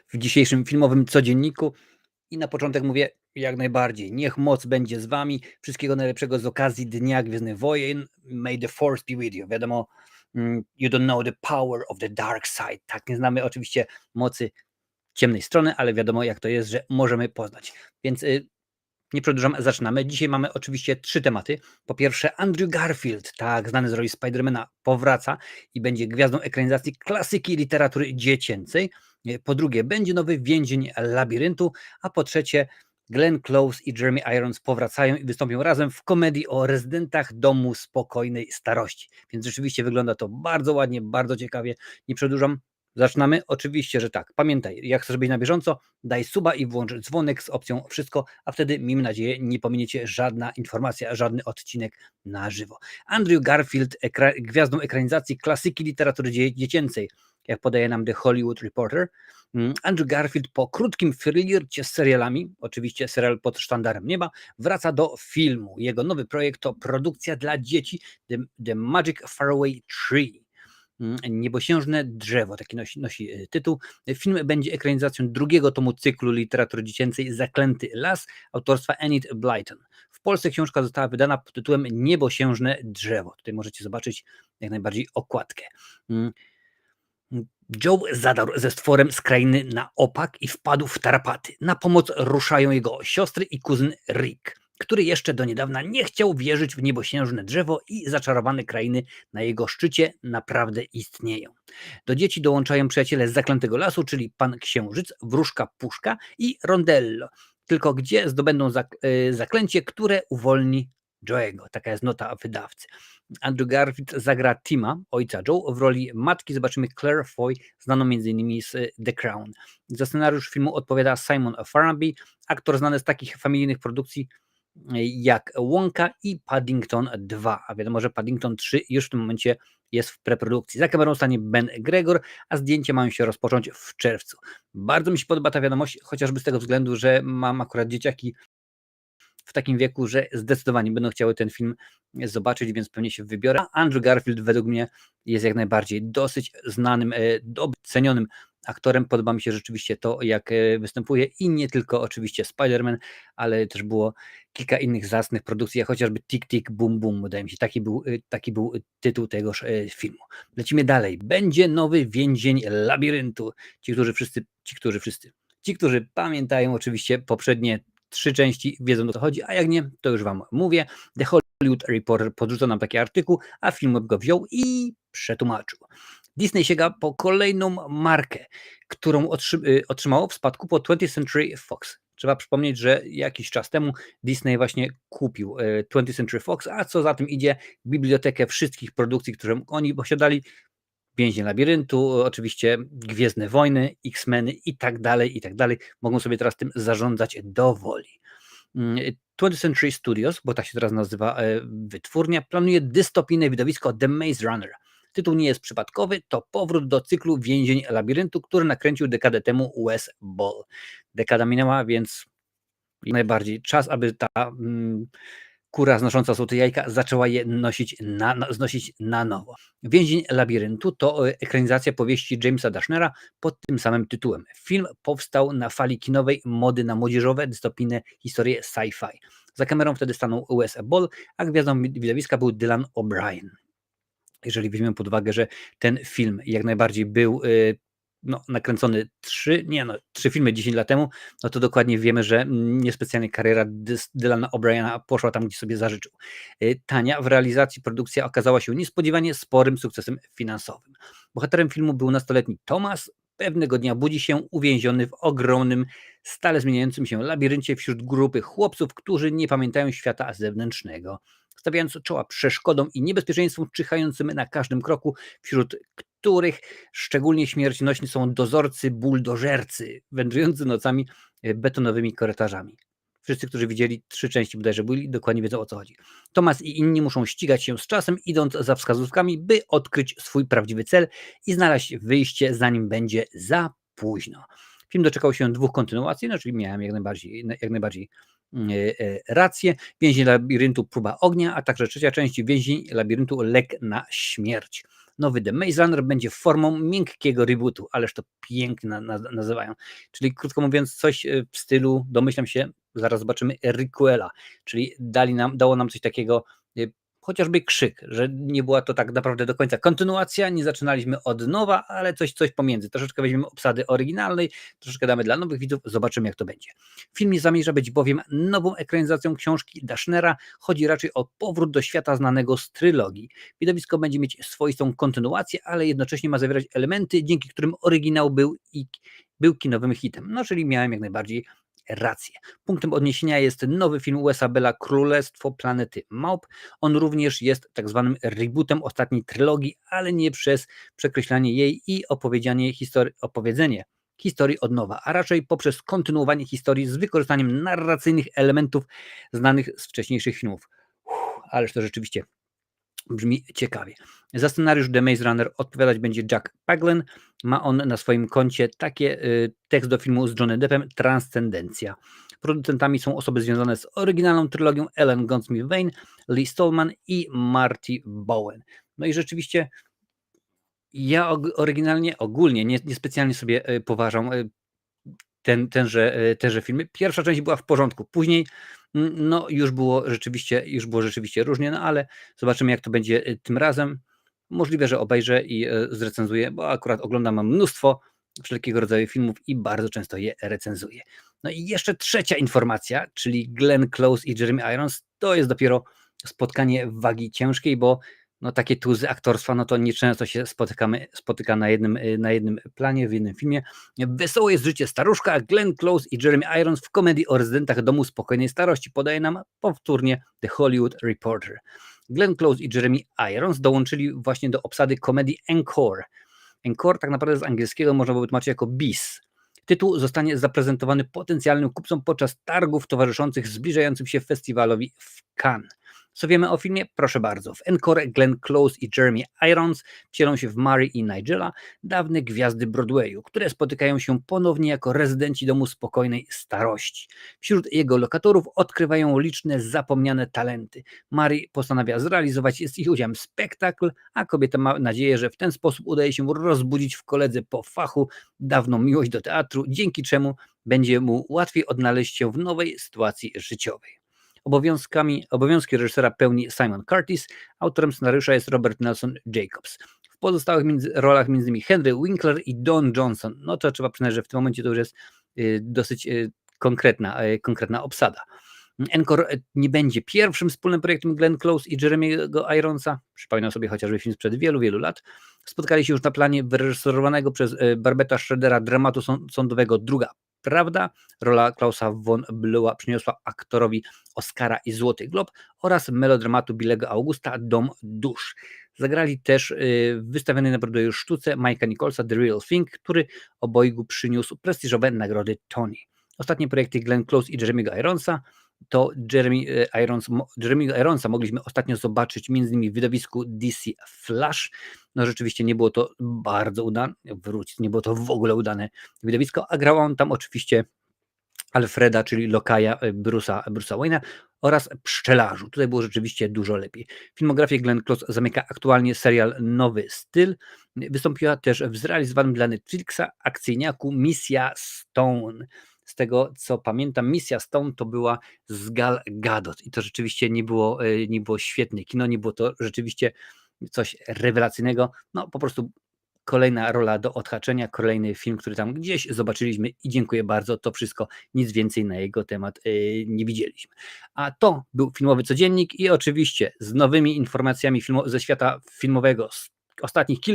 w dzisiejszym filmowym codzienniku. I na początek mówię, jak najbardziej, niech moc będzie z wami. Wszystkiego najlepszego z okazji Dnia Gwiezdnych Wojen. May the force be with you. Wiadomo, you don't know the power of the dark side. Tak, nie znamy oczywiście mocy ciemnej strony, ale wiadomo jak to jest, że możemy poznać. Więc nie przedłużam, zaczynamy. Dzisiaj mamy oczywiście 3 tematy. Po pierwsze, Andrew Garfield, tak znany z roli Spidermana, powraca i będzie gwiazdą ekranizacji klasyki literatury dziecięcej. Po drugie, będzie nowy więzień labiryntu, a po trzecie, Glenn Close i Jeremy Irons powracają i wystąpią razem w komedii o rezydentach domu spokojnej starości. Więc rzeczywiście wygląda to bardzo ładnie, bardzo ciekawie. Nie przedłużam, zaczynamy? Oczywiście, że tak. Pamiętaj, jak chcesz być na bieżąco, daj suba i włącz dzwonek z opcją wszystko, a wtedy, miejmy nadzieję, nie pominiecie żadna informacja, żadny odcinek na żywo. Andrew Garfield, gwiazdą ekranizacji klasyki literatury dziecięcej, jak podaje nam The Hollywood Reporter. Andrew Garfield po krótkim flircie z serialami, oczywiście serial pod sztandarem nieba, wraca do filmu. Jego nowy projekt to produkcja dla dzieci The Magic Faraway Tree. Niebosiężne drzewo, taki nosi tytuł. Film będzie ekranizacją drugiego tomu cyklu literatury dziecięcej Zaklęty las autorstwa Enid Blyton. W Polsce książka została wydana pod tytułem Niebosiężne drzewo. Tutaj możecie zobaczyć jak najbardziej okładkę. Joe zadarł ze stworem z krainy na opak i wpadł w tarapaty. Na pomoc ruszają jego siostry i kuzyn Rick, który jeszcze do niedawna nie chciał wierzyć w niebosiężne drzewo i zaczarowane krainy na jego szczycie naprawdę istnieją. Do dzieci dołączają przyjaciele z Zaklętego Lasu, czyli Pan Księżyc, Wróżka Puszka i Rondello. Tylko gdzie zdobędą zaklęcie, które uwolni Joe'ego? Taka jest nota wydawcy. Andrew Garfield zagra Tima, ojca Joe, w roli matki zobaczymy Claire Foy, znaną m.in. z The Crown. Za scenariusz filmu odpowiada Simon Farnaby, aktor znany z takich familijnych produkcji jak Wonka i Paddington 2, a wiadomo, że Paddington 3 już w tym momencie jest w preprodukcji. Za kamerą stanie Ben Gregor, a zdjęcia mają się rozpocząć w czerwcu. Bardzo mi się podoba ta wiadomość, chociażby z tego względu, że mam akurat dzieciaki w takim wieku, że zdecydowanie będą chciały ten film zobaczyć, więc pewnie się wybiorę. A Andrew Garfield według mnie jest jak najbardziej dosyć znanym, cenionym aktorem. Podoba mi się rzeczywiście to, jak występuje i nie tylko oczywiście Spider-Man, ale też było kilka innych zacnych produkcji, jak chociażby Tick Tick Boom Boom, wydaje mi się, taki był tytuł tegoż filmu. Lecimy dalej. Będzie nowy więzień labiryntu. Ci, którzy pamiętają oczywiście poprzednie 3 części, wiedzą o co chodzi, a jak nie, to już wam mówię. The Hollywood Reporter podrzuca nam taki artykuł, a film go wziął i przetłumaczył. Disney sięga po kolejną markę, którą otrzymało w spadku po 20th Century Fox. Trzeba przypomnieć, że jakiś czas temu Disney właśnie kupił 20th Century Fox, a co za tym idzie, bibliotekę wszystkich produkcji, które oni posiadali. Więzień Labiryntu, oczywiście Gwiezdne Wojny, X-Meny i tak dalej, i tak dalej. Mogą sobie teraz tym zarządzać do woli. 20th Century Studios, bo tak się teraz nazywa wytwórnia, planuje dystopijne widowisko The Maze Runner. Tytuł nie jest przypadkowy, to powrót do cyklu Więzień Labiryntu, który nakręcił dekadę temu Wes Ball. Dekada minęła, więc najbardziej czas, aby ta kura znosząca złote jajka zaczęła je znosić na nowo. Więzień Labiryntu to ekranizacja powieści Jamesa Dashnera pod tym samym tytułem. Film powstał na fali kinowej mody na młodzieżowe, dystopijne historie sci-fi. Za kamerą wtedy stanął Wes Ball, a gwiazdą widowiska był Dylan O'Brien. Jeżeli weźmiemy pod uwagę, że ten film jak najbardziej był nakręcony 3 filmy 10 lat temu, no to dokładnie wiemy, że niespecjalnie kariera Dylana O'Briena poszła tam, gdzie sobie zażyczył. Tania w realizacji produkcja okazała się niespodziewanie sporym sukcesem finansowym. Bohaterem filmu był nastoletni Thomas. Pewnego dnia budzi się uwięziony w ogromnym, stale zmieniającym się labiryncie wśród grupy chłopców, którzy nie pamiętają świata zewnętrznego, stawiając czoła przeszkodom i niebezpieczeństwom czyhającym na każdym kroku, wśród których szczególnie śmiercionośni są dozorcy, buldożercy, wędrujący nocami betonowymi korytarzami. Wszyscy, którzy widzieli 3 części bodajże byli, dokładnie wiedzą o co chodzi. Thomas i inni muszą ścigać się z czasem, idąc za wskazówkami, by odkryć swój prawdziwy cel i znaleźć wyjście, zanim będzie za późno. Film doczekał się 2 kontynuacji, czyli miałem jak najbardziej rację. Więzień Labiryntu Próba Ognia, a także 3. część Więzień Labiryntu Lek na śmierć. Nowy The Maze Runner będzie formą miękkiego rebootu, ależ to pięknie nazywają. Czyli krótko mówiąc coś w stylu, domyślam się, zaraz zobaczymy, requela, czyli dało nam coś takiego, chociażby Krzyk, że nie była to tak naprawdę do końca kontynuacja, nie zaczynaliśmy od nowa, ale coś pomiędzy. Troszeczkę weźmiemy obsady oryginalnej, troszeczkę damy dla nowych widzów, zobaczymy jak to będzie. Film nie zamierza być bowiem nową ekranizacją książki Dashnera, chodzi raczej o powrót do świata znanego z trylogii. Widowisko będzie mieć swoistą kontynuację, ale jednocześnie ma zawierać elementy, dzięki którym oryginał był kinowym hitem. No czyli miałem jak najbardziej rację. Punktem odniesienia jest nowy film Wesa Bella Królestwo Planety Małp. On również jest tak zwanym rebootem ostatniej trylogii, ale nie przez przekreślanie jej i opowiedzenie historii od nowa, a raczej poprzez kontynuowanie historii z wykorzystaniem narracyjnych elementów znanych z wcześniejszych filmów. Ależ to rzeczywiście brzmi ciekawie. Za scenariusz The Maze Runner odpowiadać będzie Jack Paglen. Ma on na swoim koncie tekst do filmu z Johnny Deppem Transcendencja. Producentami są osoby związane z oryginalną trylogią Ellen Goldsmith-Vane, Lee Stallman i Marty Bowen. No i rzeczywiście ja ogólnie niespecjalnie sobie poważam tenże filmy. Pierwsza część była w porządku, później no już było rzeczywiście różnie, no ale zobaczymy jak to będzie tym razem. Możliwe, że obejrzę i zrecenzuję, bo akurat oglądam mnóstwo wszelkiego rodzaju filmów i bardzo często je recenzuję. No i jeszcze trzecia informacja, czyli Glenn Close i Jeremy Irons, to jest dopiero spotkanie wagi ciężkiej, bo no takie tuzy aktorstwa, no to nieczęsto się spotyka na jednym planie, w jednym filmie. Wesołe jest życie staruszka, Glenn Close i Jeremy Irons w komedii o rezydentach domu spokojnej starości, podaje nam powtórnie The Hollywood Reporter. Glenn Close i Jeremy Irons dołączyli właśnie do obsady komedii Encore. Encore tak naprawdę z angielskiego można by wytłumaczyć jako bis. Tytuł zostanie zaprezentowany potencjalnym kupcom podczas targów towarzyszących zbliżającym się festiwalowi w Cannes. Co wiemy o filmie? Proszę bardzo. W Encore Glenn Close i Jeremy Irons wcielą się w Mary i Nigela, dawne gwiazdy Broadwayu, które spotykają się ponownie jako rezydenci domu spokojnej starości. Wśród jego lokatorów odkrywają liczne zapomniane talenty. Mary postanawia zrealizować z ich udziałem spektakl, a kobieta ma nadzieję, że w ten sposób udaje się rozbudzić w koledze po fachu dawną miłość do teatru, dzięki czemu będzie mu łatwiej odnaleźć się w nowej sytuacji życiowej. Obowiązki reżysera pełni Simon Curtis, autorem scenariusza jest Robert Nelson Jacobs. W pozostałych rolach m.in. Henry Winkler i Don Johnson. No to trzeba przyznać, że w tym momencie to już jest dosyć konkretna obsada. Encore nie będzie pierwszym wspólnym projektem Glenn Close i Jeremy'ego Ironsa. Przypominam sobie chociażby film sprzed wielu lat. Spotkali się już na planie wyreżyserowanego przez Barbetta Schroedera dramatu sądowego Druga Prawda. Rola Klausa von Blua przyniosła aktorowi Oscara i Złoty Glob oraz melodramatu Billego Augusta Dom dusz. Zagrali też w wystawionej na Broadwayu sztuce Mike'a Nicholsa The Real Thing, który obojgu przyniósł prestiżowe nagrody Tony. Ostatnie projekty Glenn Close i Jeremy'ego Ironsa to Jeremy'ego Ironsa mogliśmy ostatnio zobaczyć m.in. w wydawisku DC Flash. No rzeczywiście nie było to bardzo udane, nie było to w ogóle udane widowisko, a grał on tam oczywiście Alfreda, czyli lokaja Bruce'a Wayne'a oraz Pszczelarzu. Tutaj było rzeczywiście dużo lepiej. Filmografię Glenn Close zamyka aktualnie serial Nowy Styl. Wystąpiła też w zrealizowanym dla Netflixa akcyjniaku Misja Stone. Z tego co pamiętam, Misja Stone to była z Gal Gadot i to rzeczywiście nie było świetne kino, nie było to rzeczywiście coś rewelacyjnego, no po prostu kolejna rola do odhaczenia, kolejny film, który tam gdzieś zobaczyliśmy i dziękuję bardzo, to wszystko, nic więcej na jego temat nie widzieliśmy. A to był Filmowy Codziennik i oczywiście z nowymi informacjami ze świata filmowego z ostatnich kilku